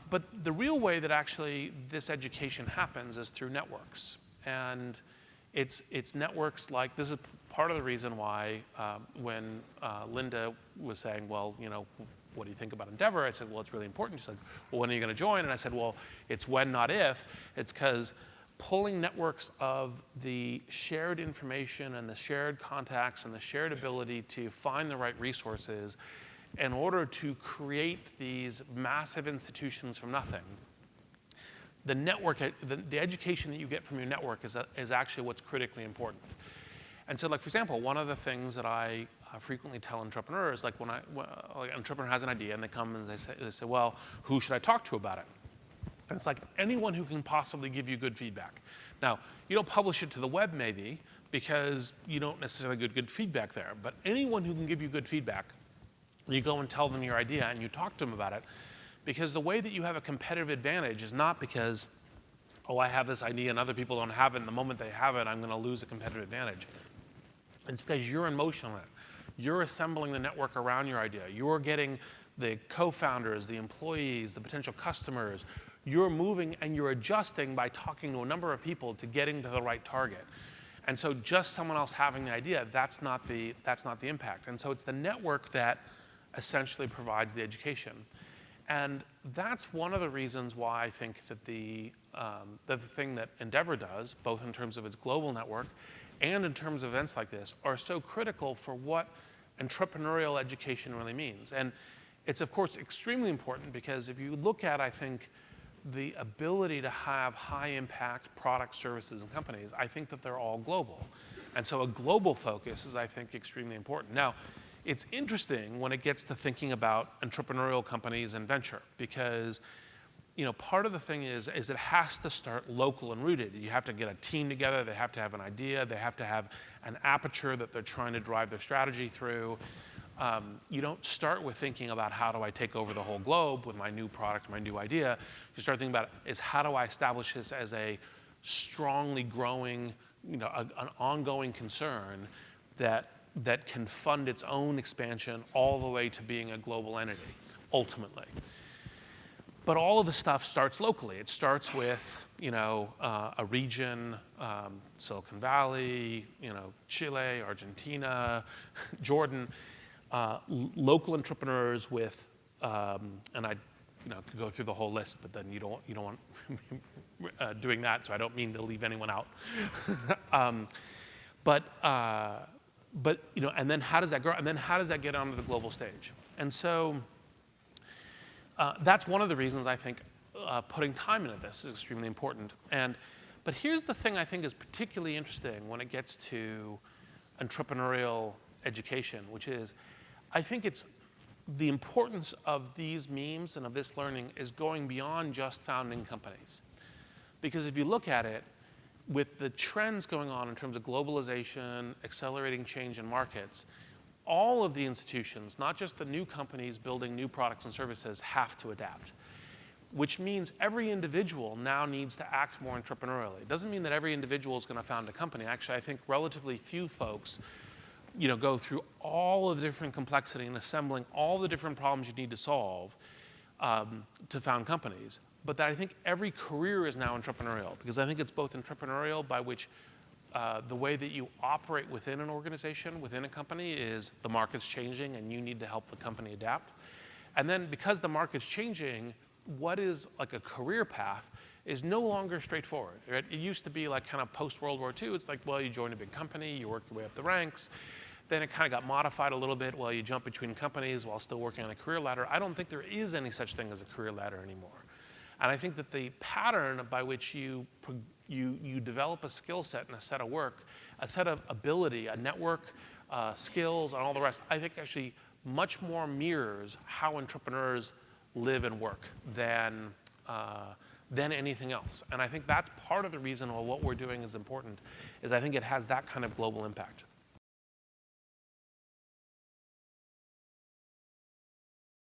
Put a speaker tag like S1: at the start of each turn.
S1: But the real way that actually this education happens is through networks. And it's networks like, this is part of the reason why when Linda was saying, well, what do you think about Endeavor? I said, well, it's really important. She's like, well, when are you going to join? And I said, well, it's when, not if. It's because pulling networks of the shared information and the shared contacts and the shared ability to find the right resources in order to create these massive institutions from nothing. The network, the education that you get from your network is actually what's critically important. And so, like, for example, one of the things that I frequently tell entrepreneurs, like when an entrepreneur has an idea and they come and they say, well, who should I talk to about it? And it's like anyone who can possibly give you good feedback. Now, you don't publish it to the web maybe because you don't necessarily get good feedback there, but anyone who can give you good feedback, you go and tell them your idea and you talk to them about it, because the way that you have a competitive advantage is not because, oh, I have this idea and other people don't have it, and the moment they have it, I'm going to lose a competitive advantage. It's because you're in motion on it. You're assembling the network around your idea. You're getting the co-founders, the employees, the potential customers. You're moving and you're adjusting by talking to a number of people to getting to the right target. And so just someone else having the idea, that's not the impact. And so it's the network that essentially provides the education. And that's one of the reasons why I think that the thing that Endeavor does, both in terms of its global network and in terms of events like this, are so critical for what entrepreneurial education really means. And it's, of course, extremely important because if you look at, I think, the ability to have high-impact products, services, and companies, I think that they're all global. And so a global focus is, I think, extremely important. Now, it's interesting when it gets to thinking about entrepreneurial companies and venture because part of the thing is it has to start local and rooted. You have to get a team together. They have to have an idea. They have to have an aperture that they're trying to drive their strategy through. You don't start with thinking about how do I take over the whole globe with my new product, my new idea. You start thinking about is how do I establish this as a strongly growing, an ongoing concern that can fund its own expansion all the way to being a global entity, ultimately. But all of the stuff starts locally. It starts with, a region, Silicon Valley, Chile, Argentina, Jordan, local entrepreneurs with, and I could go through the whole list, but then you don't want doing that, so I don't mean to leave anyone out. But and then how does that grow? And then how does that get onto the global stage? And so that's one of the reasons I think putting time into this is extremely important. But here's the thing I think is particularly interesting when it gets to entrepreneurial education, which is I think it's the importance of these memes and of this learning is going beyond just founding companies. Because if you look at it, with the trends going on in terms of globalization, accelerating change in markets, all of the institutions, not just the new companies building new products and services, have to adapt. Which means every individual now needs to act more entrepreneurially. It doesn't mean that every individual is going to found a company. Actually, I think relatively few folks go through all of the different complexity and assembling all the different problems you need to solve to found companies. But that I think every career is now entrepreneurial, because I think it's both entrepreneurial by which the way that you operate within an organization, within a company, is the market's changing and you need to help the company adapt. And then because the market's changing, what is like a career path is no longer straightforward. Right? It used to be like kind of post-World War II. It's like, well, you join a big company, you work your way up the ranks. Then it kind of got modified a little bit. Well, you jump between companies while still working on a career ladder. I don't think there is any such thing as a career ladder anymore. And I think that the pattern by which you develop a skill set and a set of work, a set of ability, a network, skills, and all the rest, I think actually much more mirrors how entrepreneurs live and work than anything else. And I think that's part of the reason why what we're doing is important, is I think it has that kind of global impact.